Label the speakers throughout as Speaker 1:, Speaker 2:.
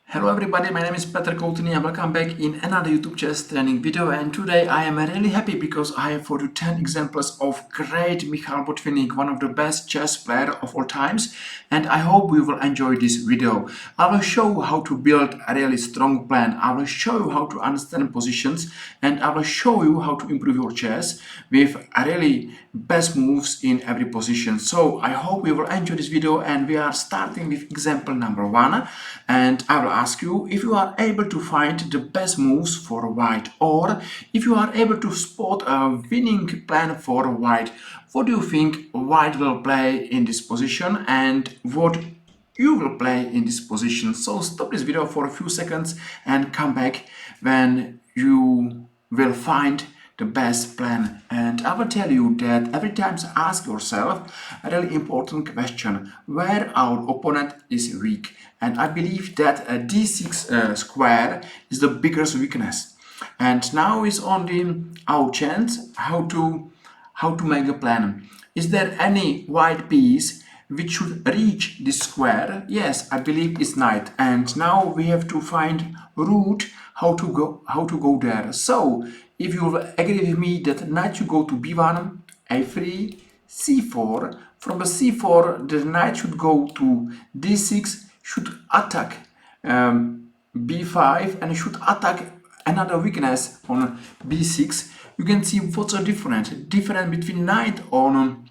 Speaker 1: Hello everybody, my name is bոտvinnik and welcome back in another YouTube chess training video, and today I am really happy because I have for you 10 examples of great Michail Botvinnik, one of the best chess player of all times, and I hope you will enjoy this video. I will show you how to build a really strong plan, I will show you how to understand positions, and I will show you how to improve your chess with a really best moves in every position. So I hope you will enjoy this video, and we are starting with example number 1, and I will ask you if you are able to find the best moves for white, or if you are able to spot a winning plan for white. What do you think white will play in this position and what you will play in this position? So stop this video for a few seconds and come back when you will find the best plan. And I will tell you that every time ask yourself a really important question: where our opponent is weak. And I believe that a d6 square is the biggest weakness. And now is only our chance how to make a plan. Is there any white piece which should reach this square? Yes, I believe it's knight. And now we have to find route how to go there. So if you will agree with me that knight should go to b1, a3, c4. From the c4 the knight should go to d6, should attack b5, and should attack another weakness on b6. You can see what's the difference between knight on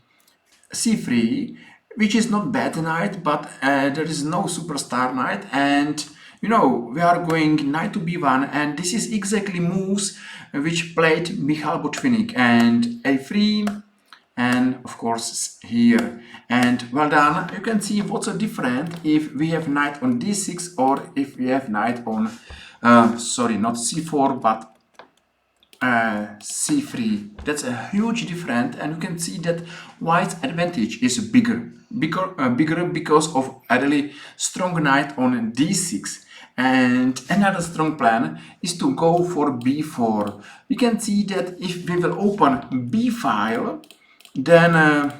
Speaker 1: c3, which is not bad knight, but there is no superstar knight, and you know, we are going knight to b1, and this is exactly moves which played Michail Botvinnik, and a3, and of course here. And well done. You can see what's the difference if we have knight on d6 or if we have knight on sorry, not c4 but c3. That's a huge difference, and you can see that white's advantage is bigger because of a really strong knight on d6. And another strong plan is to go for b4. We can see that if we will open b file, then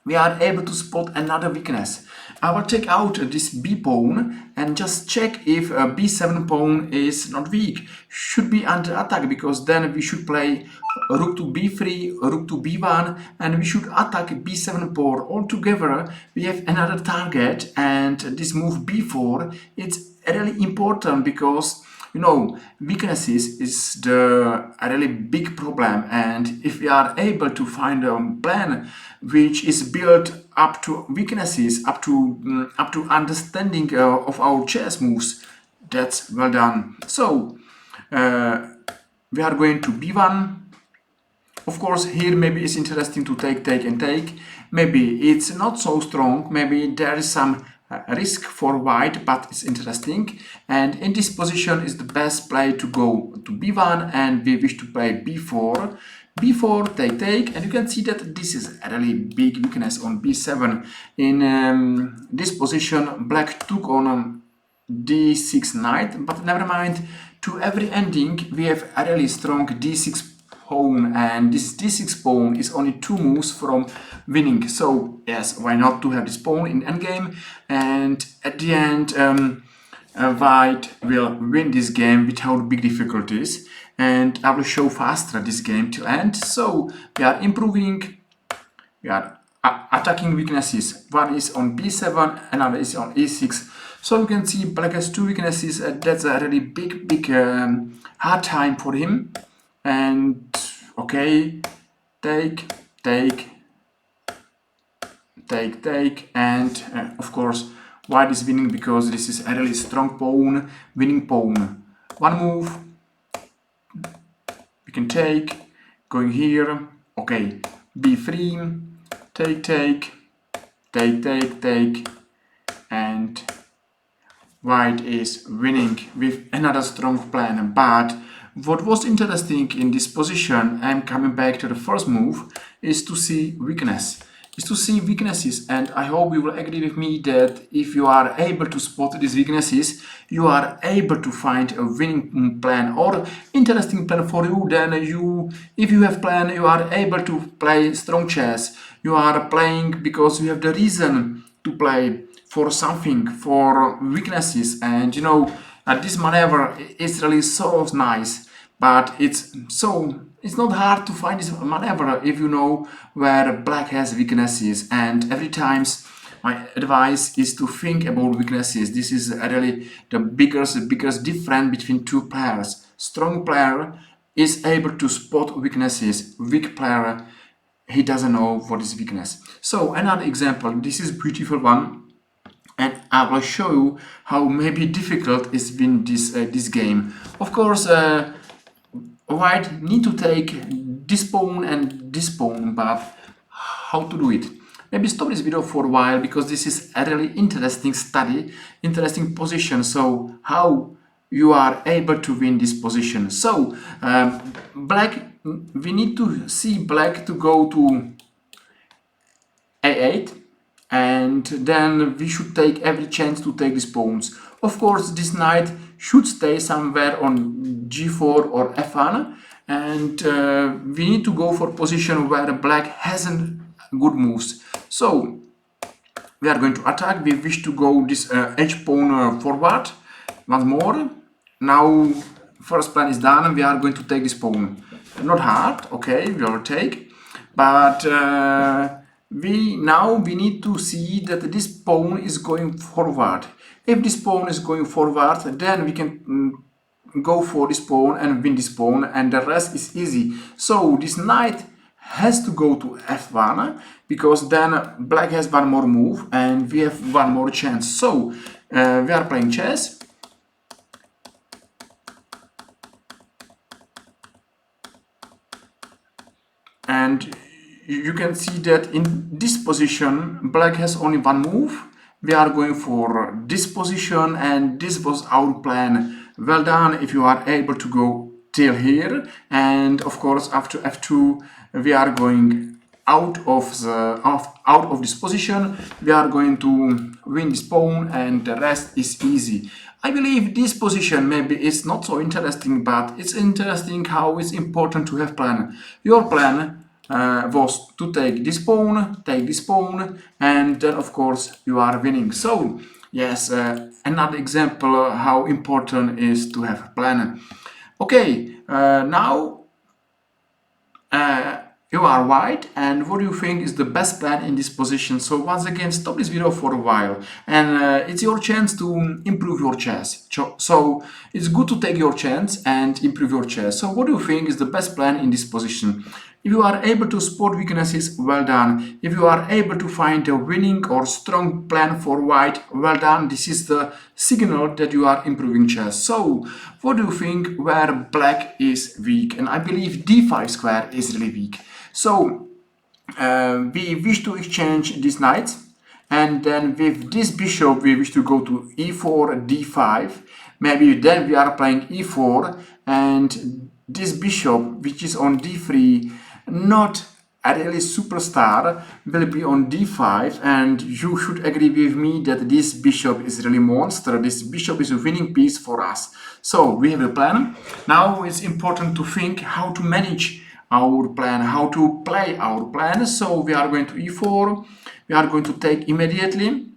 Speaker 1: we are able to spot another weakness. I will take out this b pawn and just check if b7 pawn is not weak, should be under attack, because then we should play rook to b3, rook to b1, and we should attack b7 pawn. Altogether we have another target, and this move b4, it's really important because, you know, weaknesses is a really big problem, and if we are able to find a plan which is built up to weaknesses, up to understanding of our chess moves, that's well done. So we are going to b1. Of course, here maybe it's interesting to take and take. Maybe it's not so strong, maybe there is some risk for white, but it's interesting. And in this position is the best play to go to b1, and we wish to play b4. b4, take, and you can see that this is a really big weakness on b7. In this position black took on d6 knight, but never mind. To every ending we have a really strong d6 pawn, and this d6 pawn is only 2 moves from winning. So yes, why not to have this pawn in endgame, and at the end white will win this game without big difficulties, and I will show faster this game till end. So we are improving, we are attacking weaknesses. One is on b7, another is on e6. So you can see black has 2 weaknesses. That's a really big hard time for him. And okay, take, and of course white is winning because this is a really strong pawn, winning pawn. One move, we can take, going here, okay, b3, take, and white is winning with another strong plan. But what was interesting in this position, I'm coming back to the first move, is to see weaknesses, and I hope you will agree with me that if you are able to spot these weaknesses, you are able to find a winning plan or interesting plan for you. Then if you have plan, you are able to play strong chess. You are playing because you have the reason to play. for something, for weaknesses. And you know, this maneuver is really so nice, but it's not hard to find this maneuver if you know where black has weaknesses. And every times my advice is to think about weaknesses. This is really the biggest difference between two players. Strong player is able to spot weaknesses. Weak player, he doesn't know what is weakness. So another example, this is beautiful one, and I will show you how maybe difficult is win this game. Of course, white need to take this pawn and this pawn, but how to do it? Maybe stop this video for a while, because this is a really interesting study, interesting position. So how you are able to win this position. So black, we need to see black to go to a8, and then we should take every chance to take these pawns. Of course, this knight should stay somewhere on g4 or f1, and we need to go for position where black hasn't good moves. So we are going to attack. We wish to go this h pawn forward once more. Now first plan is done. We are going to take this pawn. Not hard, okay, we will take, but we need to see that this pawn is going forward. If this pawn is going forward, then we can go for this pawn and win this pawn, and the rest is easy. So this knight has to go to f1, because then black has one more move and we have one more chance. So we are playing chess. And you can see that in this position, black has only one move. We are going for this position, and this was our plan. Well done if you are able to go till here. And of course, after f2, we are going out of this position. We are going to win this pawn, and the rest is easy. I believe this position maybe is not so interesting, but it's interesting how it's important to have plan. Your plan was to take this pawn, and then of course you are winning. So yes, another example how important is to have a plan. Okay, now you are white, and what do you think is the best plan in this position? So once again, stop this video for a while, and it's your chance to improve your chess. So it's good to take your chance and improve your chess. So what do you think is the best plan in this position? If you are able to spot weaknesses, well done. If you are able to find a winning or strong plan for white, well done. This is the signal that you are improving chess. So what do you think where black is weak? And I believe d5 square is really weak. So we wish to exchange these knights, and then with this bishop we wish to go to e4, d5. Maybe then we are playing e4, and this bishop, which is on d3, not a really superstar, will be on d5, and you should agree with me that this bishop is really monster. This bishop is a winning piece for us. So we have a plan. Now it's important to think how to manage our plan, how to play our plan. So we are going to e4, we are going to take immediately.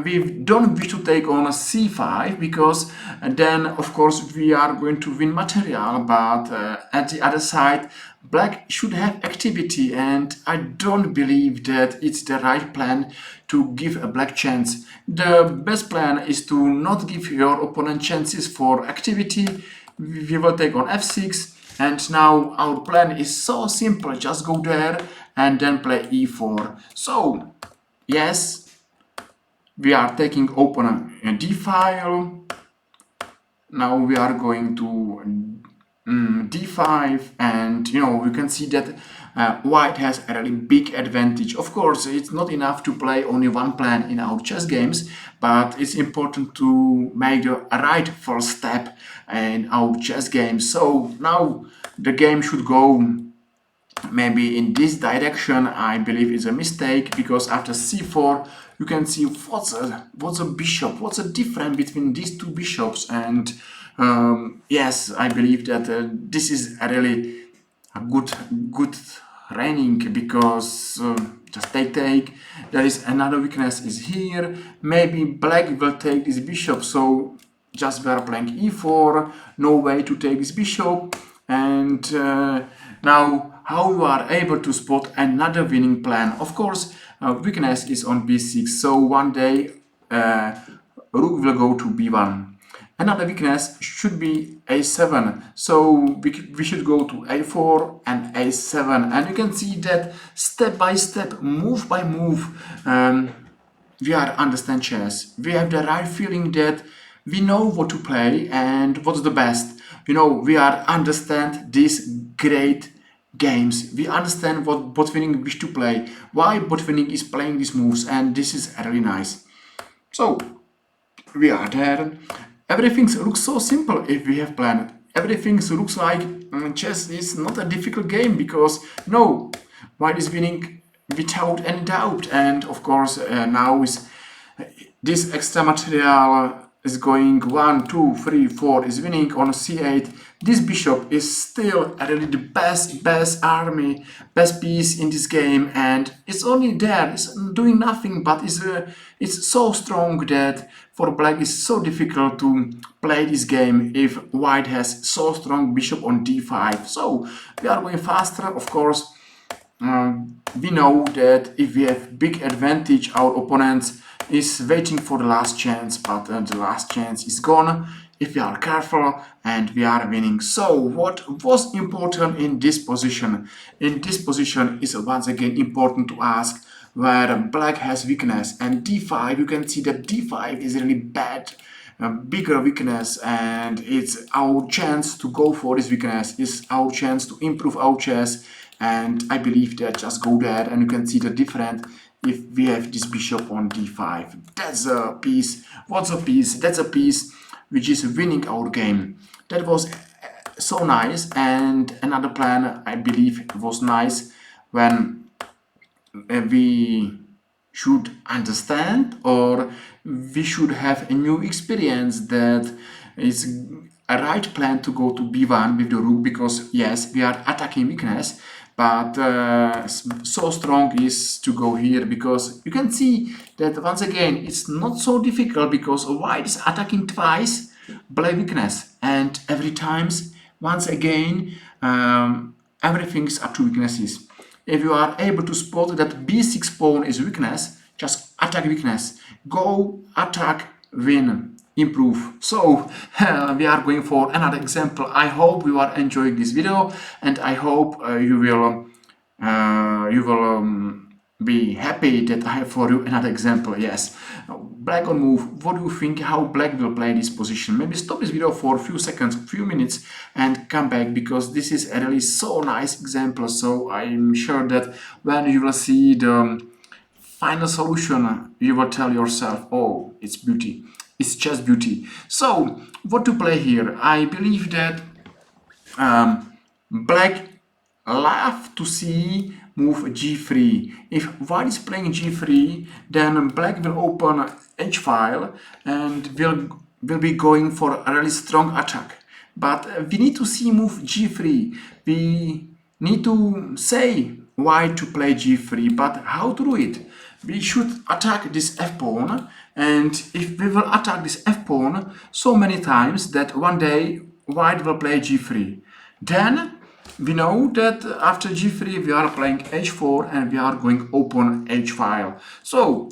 Speaker 1: We don't wish to take on a c5, because then of course we are going to win material, but at the other side black should have activity, and I don't believe that it's the right plan to give a black chance. The best plan is to not give your opponent chances for activity. We will take on f6, and now our plan is so simple. Just go there and then play e4. So yes, we are taking open a d file. Now we are going to d5, and you know, you can see that white has a really big advantage. Of course, it's not enough to play only one plan in our chess games, but it's important to make the right first step in our chess games. So now the game should go maybe in this direction. I believe it's a mistake, because after c4 you can see what's a bishop, what's the difference between these two bishops. And yes, I believe that this is a really good raining because just take. There is another weakness is here. Maybe black will take this bishop, so just we are playing e4, no way to take this bishop. And now how you are able to spot another winning plan? Of course, weakness is on b6, so one day rook will go to b1. Another weakness should be a7, so we should go to a4 and a7, and you can see that step by step, move by move, we are understand chess. We have the right feeling that we know what to play and what's the best. You know, we are understand these great games. We understand what Botvinnik wish to play, why Botvinnik is playing these moves, and this is really nice. So we are there. Everything looks so simple if we have planned. Everything looks like chess is not a difficult game because no, white is winning without any doubt. And of course now is this extra material is going 1, 2, 3, 4 is winning on c8. This bishop is still really the best army, best piece in this game, and it's only there, it's doing nothing, but it's so strong that for black it's so difficult to play this game if white has so strong bishop on d5. So we are going faster, of course. We know that if we have big advantage, our opponent is waiting for the last chance, but the last chance is gone if we are careful, and we are winning. So what was important in this position? In this position is once again important to ask where black has weakness, and d5, you can see that d5 is really bad, bigger weakness, and it's our chance to go for this weakness, it's our chance to improve our chess. And I believe that just go there, and you can see the difference if we have this bishop on d5. That's a piece. What's a piece? That's a piece which is winning our game. That was so nice. And another plan, I believe, was nice when we should understand, or we should have a new experience that is a right plan to go to b1 with the rook, because yes, we are attacking weakness, but so strong is to go here, because you can see that once again it's not so difficult because white is attacking twice black weakness, and every times once again everything is up to weaknesses. If you are able to spot that b6 pawn is weakness, just attack weakness, go attack, win, improve. So we are going for another example. I hope you are enjoying this video, and I hope you will be happy that I have for you another example. Yes, black on move. What do you think how black will play this position? Maybe stop this video for a few seconds, few minutes, and come back, because this is a really so nice example. So I'm sure that when you will see the final solution, you will tell yourself, oh, it's beauty. It's just beauty. So what to play here? I believe that black love to see move g3. If white is playing g3, then black will open h file and will be going for a really strong attack. But we need to see move g3. We need to say white to play g3, but how to do it? We should attack this f pawn, and if we will attack this f pawn so many times that one day white will play g3, then we know that after g3 we are playing h4 and we are going open h file. So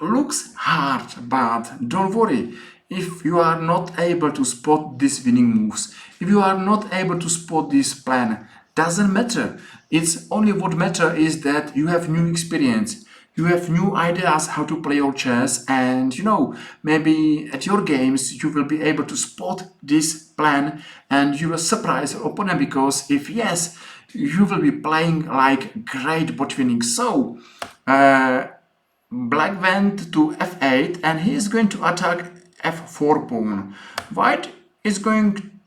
Speaker 1: looks hard, but don't worry. If you are not able to spot these winning moves, if you are not able to spot this plan, doesn't matter. It's only what matter is that you have new experience. You have new ideas how to play your chess, and you know, maybe at your games you will be able to spot this plan and you will surprise your opponent, because if yes, you will be playing like great Botvinnik. So black went to f8 and he is going to attack f4 pawn. White is going,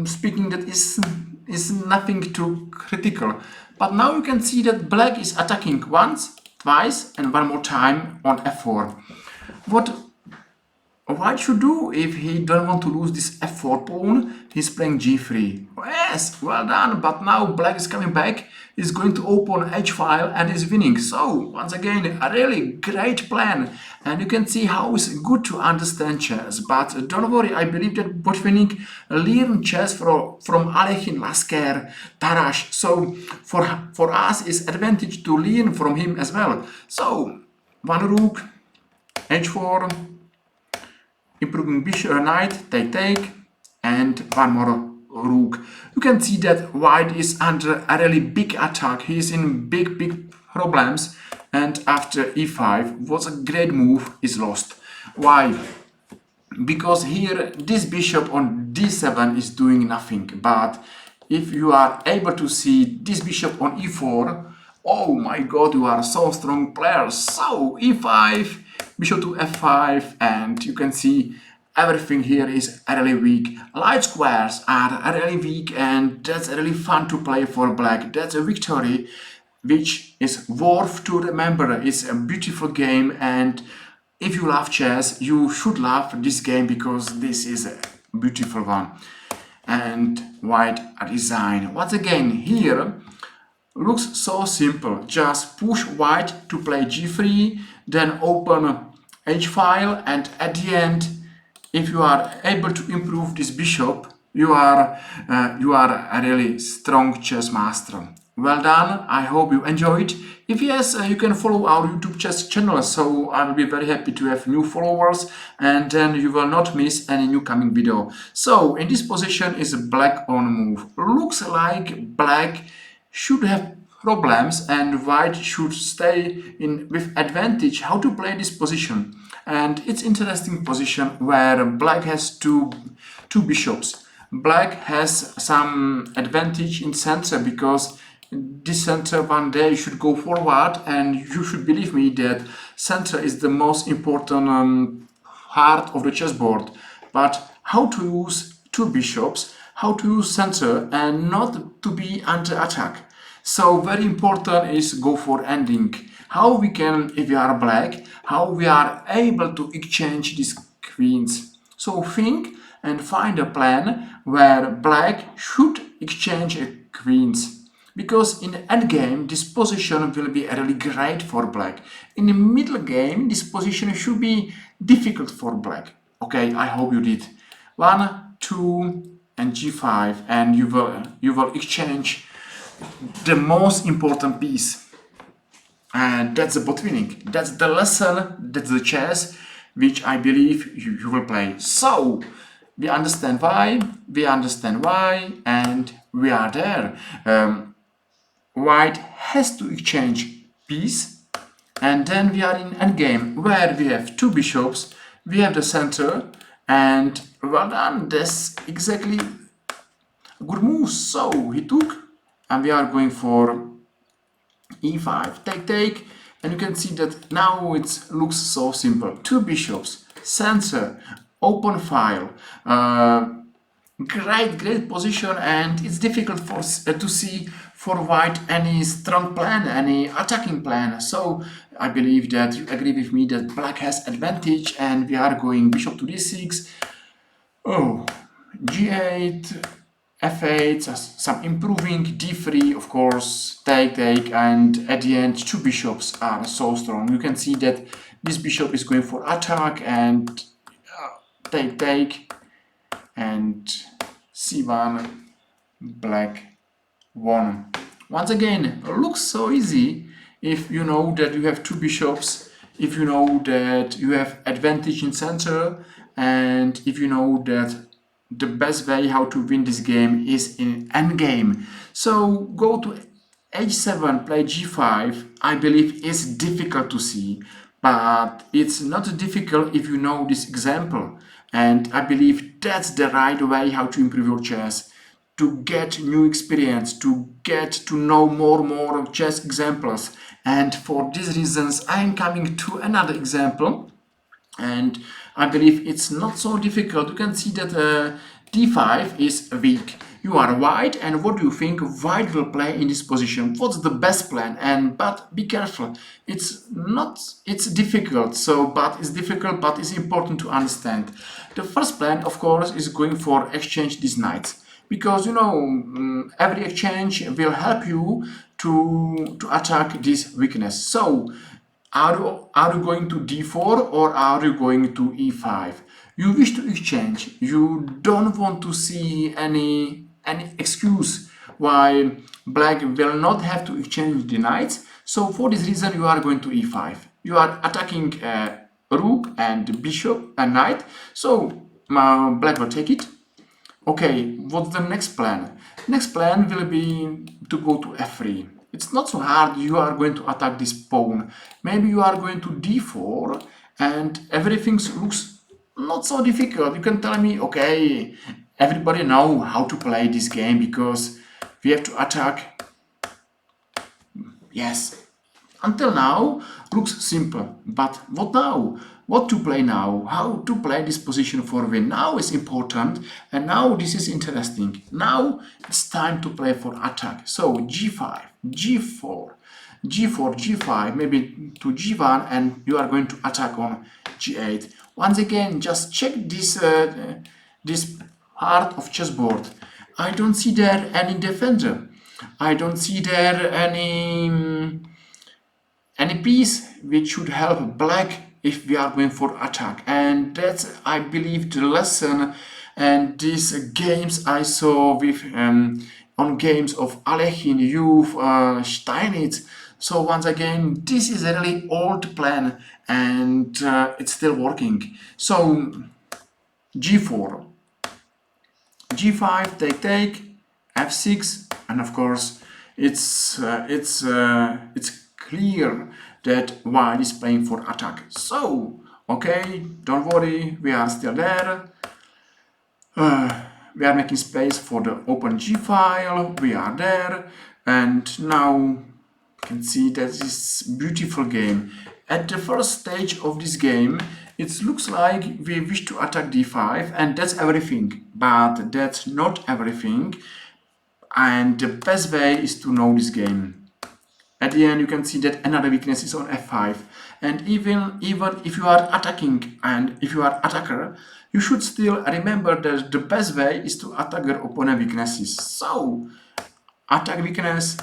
Speaker 1: speaking that is nothing too critical, but now you can see that black is attacking once, twice, and one more time on f4. What what should do if he don't want to lose this f4 pawn? He's playing g3. Yes, well done, but now black is coming back. He's going to open h file and is winning. So once again, a really great plan, and you can see how it's good to understand chess. But don't worry, I believe that Botvinnik learned chess from Alechin, Lasker, Tarrasch. So for us, it's advantage to learn from him as well. So one rook, h4, improving bishop, knight, take, and one more rook. You can see that white is under a really big attack. He is in big problems, and after e5 was a great move, is lost. Why? Because here this bishop on d7 is doing nothing, but if you are able to see this bishop on e4, oh my god, you are so strong player. So e5, bishop to f5, and you can see everything here is really weak. Light squares are really weak, and that's really fun to play for black. That's a victory which is worth to remember. It's a beautiful game, and if you love chess, you should love this game because this is a beautiful one. And white design. Once again, here looks so simple. Just push white to play g3, then open h file, and at the end, if you are able to improve this bishop, you are a really strong chess master. Well done. I hope you enjoyed. If yes, you can follow our YouTube chess channel, so I will be very happy to have new followers, and then you will not miss any new coming video. So in this position is black on move. Looks like black should have problems and white should stay in with advantage. How to play this position? And it's interesting position where black has two bishops. Black has some advantage in center because this center one day should go forward, and you should believe me that center is the most important part of the chessboard. But how to use two bishops, how to use center and not to be under attack. So very important is go for nnik. How we can, if we are black, how we are able to exchange these queens. So think and find a plan where black should exchange queens. Because in the endgame, this position will be really great for black. In the middle game, this position should be difficult for black. Okay, I hope you did. 1, 2, and g5, and you will exchange the most important piece. And that's the Botvinnik. That's the lesson, that's the chess which I believe you will play. So we understand why, and we are there. White has to exchange piece, and then we are in endgame where we have two bishops, we have the center, and well done, that's exactly a good move. So he took, and we are going for e5, take, and you can see that now it looks so simple. Two bishops, center, open file, great position, and it's difficult for to see for white any strong plan, any attacking plan. So I believe that you agree with me that black has advantage, and we are going bishop to d6, oh, g8, f8, some improving, d3, of course, take, and at the end two bishops are so strong. You can see that this bishop is going for attack, and take, and c1, black won. Once again, looks so easy if you know that you have two bishops, if you know that you have advantage in center, and if you know that the best way how to win this game is in endgame. So go to h7, play g5. I believe it's difficult to see, but it's not difficult if you know this example, and I believe that's the right way how to improve your chess, to get new experience, to get to know more chess examples. And for these reasons I am coming to another example, and I believe it's not so difficult. You can see that d5 is weak. You are white, and what do you think white will play in this position? What's the best plan? But be careful, it's difficult, but it's important to understand. The first plan, of course, is going for exchange these knights, because every exchange will help you to attack this weakness. So are you going to d4 or are you going to e5? You wish to exchange. You don't want to see any excuse why black will not have to exchange the knights. So for this reason you are going to e5. You are attacking rook and bishop and knight. So black will take it. Okay, what's the next plan? Next plan will be to go to f3. It's not so hard. You are going to attack this pawn. Maybe you are going to d4 and everything looks not so difficult. You can tell me, okay, everybody know how to play this game because we have to attack. Yes, until now looks simple, but what now? What to play now? How to play this position for win? Now is important, and now this is interesting. Now it's time to play for attack. So g5, g4, g4, g5, maybe to g1, and you are going to attack on g8. Once again, just check this this part of chessboard. I don't see there any defender. I don't see there any piece which should help black if we are going for attack. And that's, I believe, the lesson and these games I saw with on games of Alekhine, Youth, Steinitz. So once again, this is a really old plan and it's still working. So g4, g5, take, f6, and of course it's clear that white is playing for attack. So okay, don't worry, we are still there. We are making space for the open g file. We are there, and now you can see that this beautiful game. At the first stage of this game, it looks like we wish to attack d5, and that's everything, but that's not everything, and the best way is to know this game. At the end you can see that another weakness is on f5, and even if you are attacking and if you are attacker, you should still remember that the best way is to attack your opponent weaknesses. So attack weakness,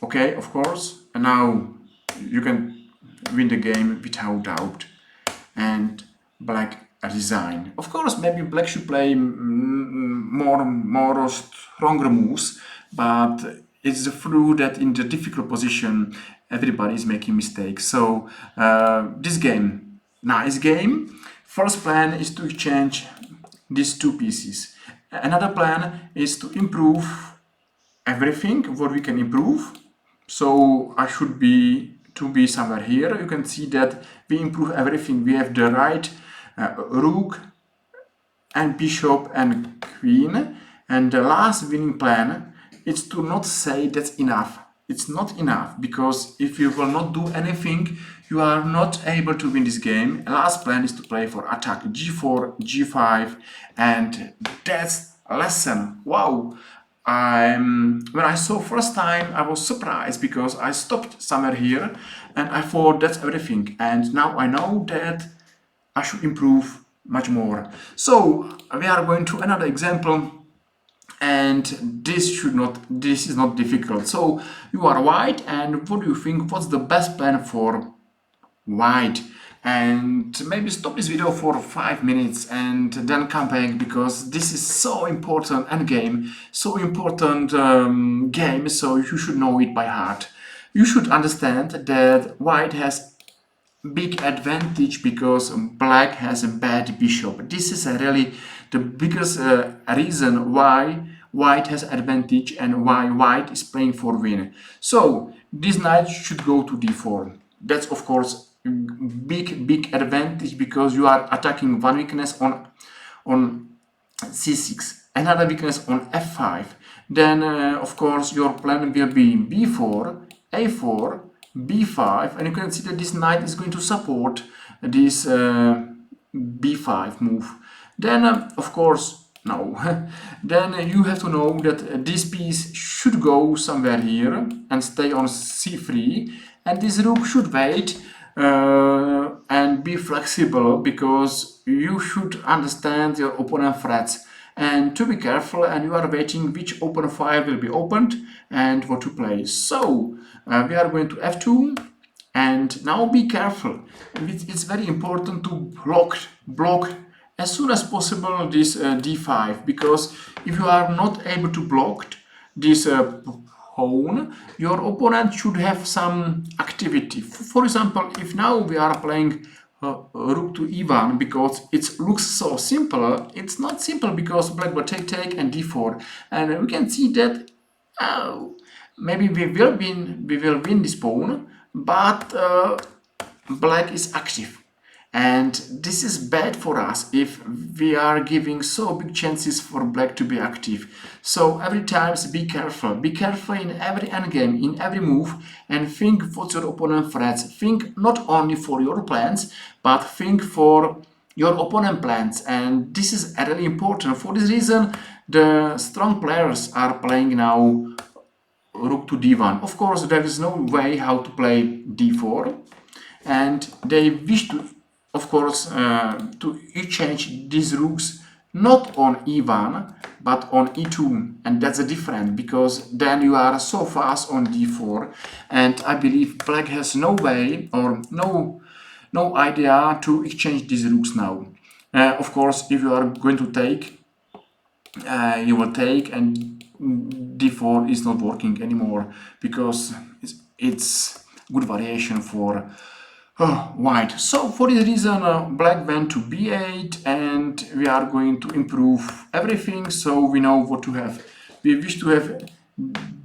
Speaker 1: okay, of course, and now you can win the game without doubt, and black resign. Of course, maybe black should play more stronger moves, but it's true that in the difficult position everybody is making mistakes. So this game, nice game. First plan is to exchange these two pieces. Another plan is to improve everything what we can improve. So I should be somewhere here. You can see that we improve everything. We have the right rook and bishop and queen, and the last winning plan is to not say that's enough. It's not enough, because if you will not do anything, you are not able to win this game. Last plan is to play for attack, g4, g5, and that's a lesson. Wow! When I saw first time, I was surprised because I stopped somewhere here and I thought that's everything, and now I know that I should improve much more. So we are going to another example, and this is not difficult. So you are white, and what do you think? What's the best plan for white? And maybe stop this video for 5 minutes and then come back, because this is so important endgame, so important game, so you should know it by heart. You should understand that white has big advantage because black has a bad bishop. This is really the biggest reason why white has advantage and why white is playing for win. So this knight should go to d4. That's of course big advantage, because you are attacking one weakness on c6, another weakness on f5. Then of course your plan will be b4, a4, b5, and you can see that this knight is going to support this b b5 move. Then of course no. Then you have to know that this piece should go somewhere here and stay on c3, and this rook should wait and be flexible, because you should understand your opponent threats and to be careful, and you are waiting which open file will be opened and what to play. So we are going to f2, and now be careful. It's very important to block as soon as possible this d5, because if you are not able to block this pawn, your opponent should have some activity. For example, if now we are playing rook to e1, because it looks so simple, it's not simple, because black will take and d4, and we can see that maybe we will win this pawn, but black is active. And this is bad for us if we are giving so big chances for black to be active. So every time be careful in every endgame, in every move, and think what your opponent threats. Think not only for your plans, but think for your opponent plans, and this is really important. For this reason, the strong players are playing now rook to d1. Of course, there is no way how to play d4, and they wish to, of course, to exchange these rooks not on e1 but on e2, and that's a difference, because then you are so fast on d4, and I believe black has no way or no idea to exchange these rooks now. Of course, if you are going to take, you will take, and d4 is not working anymore, because it's good variation for white. So for this reason, black went to b8, and we are going to improve everything, so we know what to have. We wish to have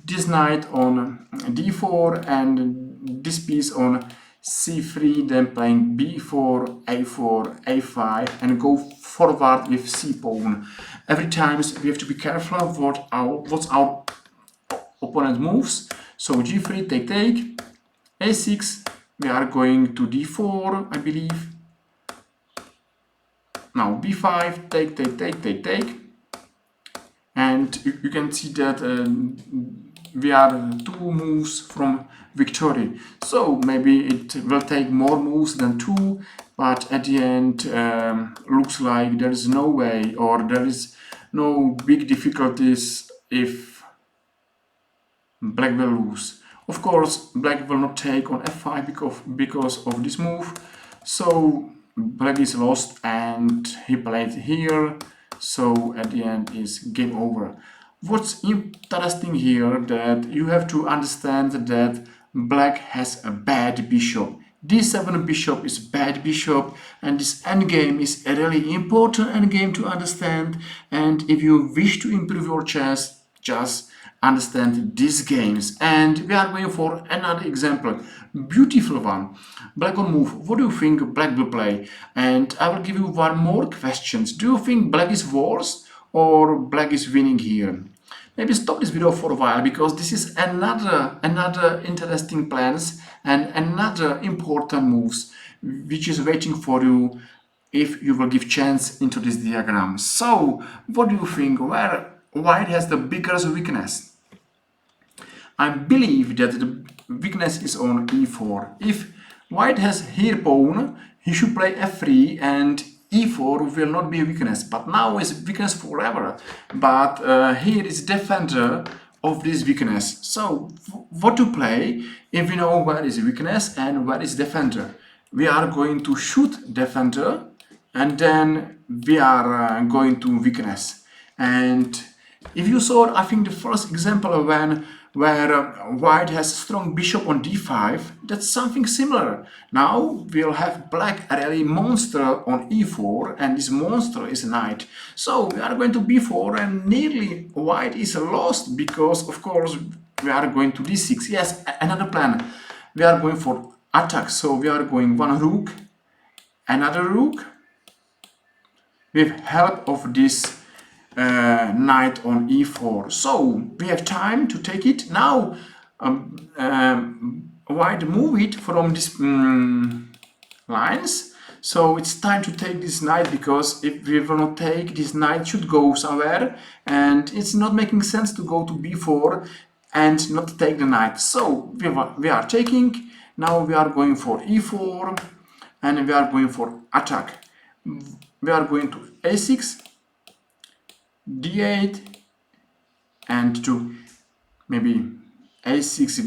Speaker 1: this knight on d4 and this piece on c3, then playing b4, a4, a5, and go forward with c pawn. Every time we have to be careful what's our opponent moves. So g3, take, a6, we are going to d4, I believe. Now b5, take, and you can see that we are 2 moves from victory. So maybe it will take more moves than 2, but at the end looks like there is no way, or there is no big difficulties if black will lose. Of course, black will not take on f5 because of this move, so black is lost, and he played here, so at the end is game over. What's interesting here, that you have to understand that black has a bad bishop. d7 bishop is bad bishop, and this endgame is a really important endgame to understand, and if you wish to improve your chess, just understand these games. And we are going for another example, beautiful one. Black on move. What do you think black will play? And I will give you one more question. Do you think black is worse or black is winning here? Maybe stop this video for a while, because this is another interesting plans and another important moves which is waiting for you if you will give chance into this diagram. So what do you think, where white has the biggest weakness? I believe that the weakness is on e4. If white has here pawn, he should play f3, and e4 will not be a weakness, but now is weakness forever. But here is defender of this weakness. So what to play if we know where is weakness and where is defender? We are going to shoot defender, and then we are going to weakness. And if you saw, I think the first example where white has a strong bishop on d5, that's something similar. Now we'll have black a really monster on e4, and this monster is a knight. So we are going to b4, and nearly white is lost, because of course we are going to d6. Yes, another plan. We are going for attack, so we are going one rook, another rook, with help of this knight on e4. So we have time to take it. Now white move it from these lines. So it's time to take this knight, because if we will not take, this knight should go somewhere, and it's not making sense to go to b4 and not take the knight. So we are taking. Now we are going for e4, and we are going for attack. We are going to a6, d8, and to maybe a6,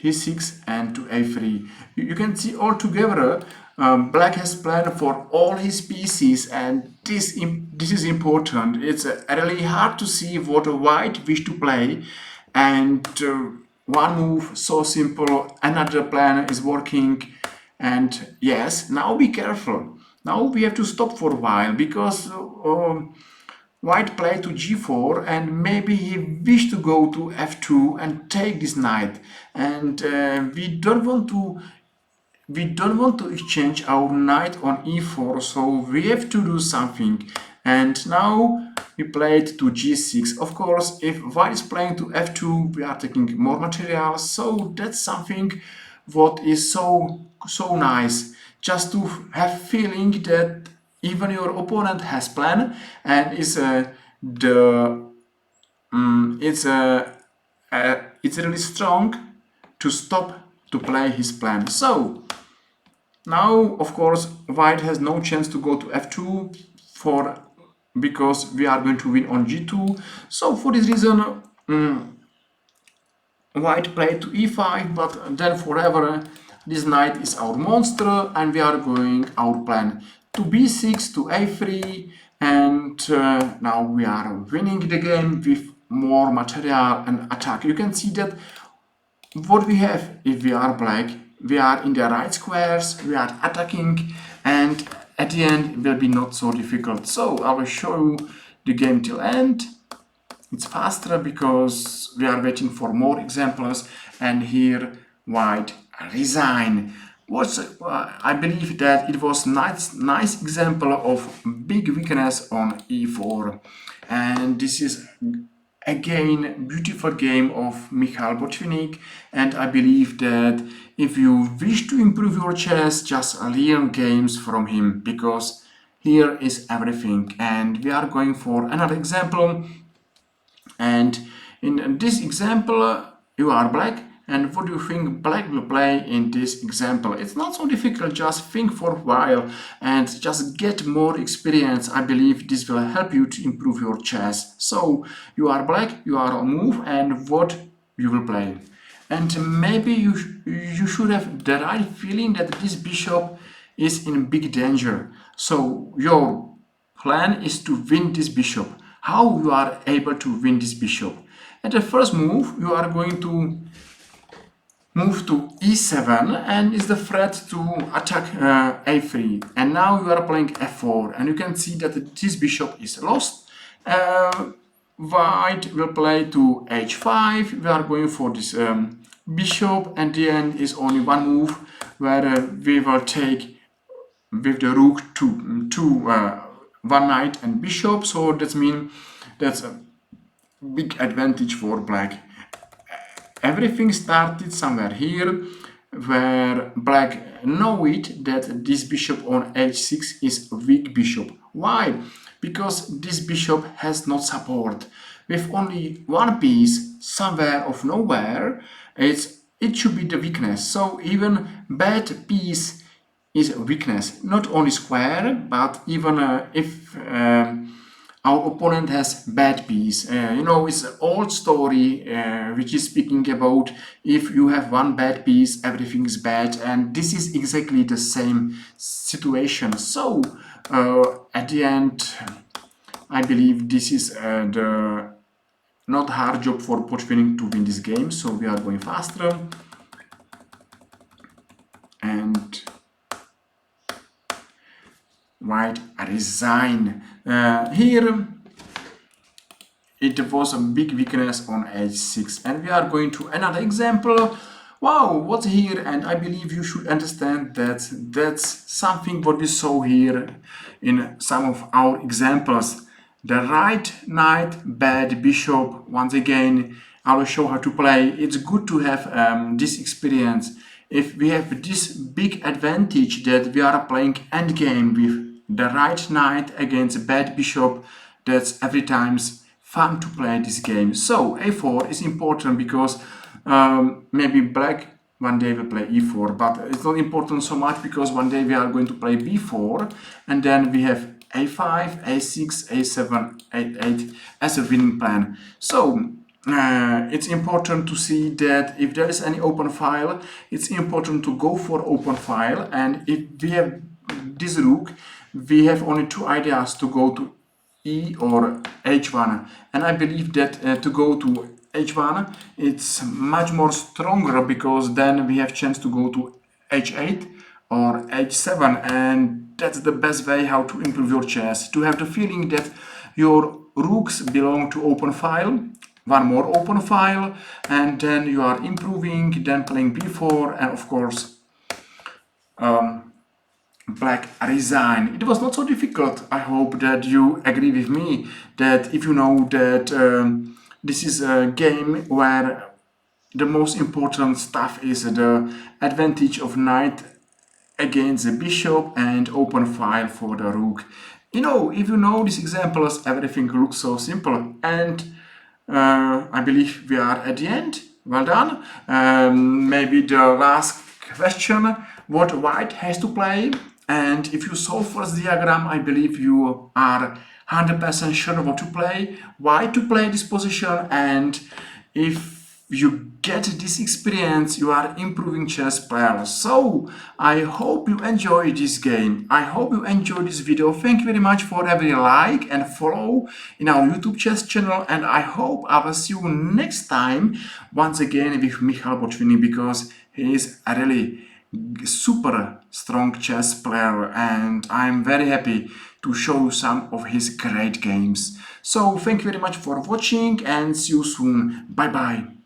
Speaker 1: b6, and to a3. You can see all together black has planned for all his pieces, and this is important. It's really hard to see what white wish to play, and one move so simple, another plan is working. And yes, now be careful. Now we have to stop for a while, because white played to g4, and maybe he wished to go to f2 and take this knight, and we don't want to exchange our knight on e4, so we have to do something. And now we played to g6. Of course, if white is playing to f2, we are taking more material, so that's something what is so nice, just to have feeling that even your opponent has plan, and it's really strong to stop to play his plan. So now, of course, white has no chance to go to f2 because we are going to win on g2. So for this reason, white played to e5, but then forever this knight is our monster, and we are going our plan to b6, to a3, and now we are winning the game with more material and attack. You can see that what we have, if we are black, we are in the right squares, we are attacking, and at the end it will be not so difficult. So I will show you the game till end. It's faster because we are waiting for more examples, and here white resign. I believe that it was nice example of big weakness on e4, and this is again beautiful game of Michail Botvinnik, and I believe that if you wish to improve your chess, just learn games from him, because here is everything. And we are going for another example, and in this example you are black. And what do you think black will play in this example? It's not so difficult, just think for a while and just get more experience. I believe this will help you to improve your chess. So you are black, you are on move, and what you will play. And maybe you should have the right feeling that this bishop is in big danger. So your plan is to win this bishop. How you are able to win this bishop? At the first move, you are going to move to e7, and is the threat to attack a3, and now you are playing f4, and you can see that this bishop is lost. White will play to h5. We are going for this bishop, and the end is only one move where we will take with the rook to one knight and bishop. So that means that's a big advantage for black. Everything started somewhere here, where black know it that this bishop on h6 is a weak bishop. Why? Because this bishop has no support. With only one piece somewhere of nowhere, it should be the weakness. So even bad piece is a weakness. Not only square, but even if our opponent has bad piece. It's an old story which is speaking about if you have one bad piece, everything is bad, and this is exactly the same situation. So at the end, I believe this is the not hard job for Botvinnik to win this game. So we are going faster, and white resign. Here it was a big weakness on h6, and we are going to another example. Wow, what's here? And I believe you should understand that that's something what we saw here in some of our examples. The right knight, bad bishop. Once again, I will show how to play. It's good to have this experience. if we have this big advantage that we are playing endgame with the right knight against bad bishop, that's every time fun to play this game. So a4 is important because maybe black one day will play e4, but it's not important so much because one day we are going to play b4, and then we have a5, a6, a7, a8 as a winning plan. So it's important to see that if there is any open file, it's important to go for open file, and if we have this rook, we have only two ideas to go to e or h1, and I believe that to go to h1 it's much more stronger, because then we have chance to go to h8 or h7, and that's the best way how to improve your chess, to have the feeling that your rooks belong to open file, one more open file, and then you are improving, then playing b4, and of course black resign. It was not so difficult. I hope that you agree with me that if you know that this is a game where the most important stuff is the advantage of knight against the bishop and open file for the rook. You know, if you know these examples, everything looks so simple, and I believe we are at the end. Well done. Maybe the last question, what white has to play, and if you solve first diagram, I believe you are 100% sure what to play, why to play this position, and if you get this experience, you are improving chess player. So I hope you enjoy this game. I hope you enjoy this video. Thank you very much for every like and follow in our YouTube chess channel, and I hope I will see you next time once again with Michail Botvinnik, because he is a really super strong chess player, and I'm very happy to show you some of his great games. So thank you very much for watching, and see you soon. Bye bye.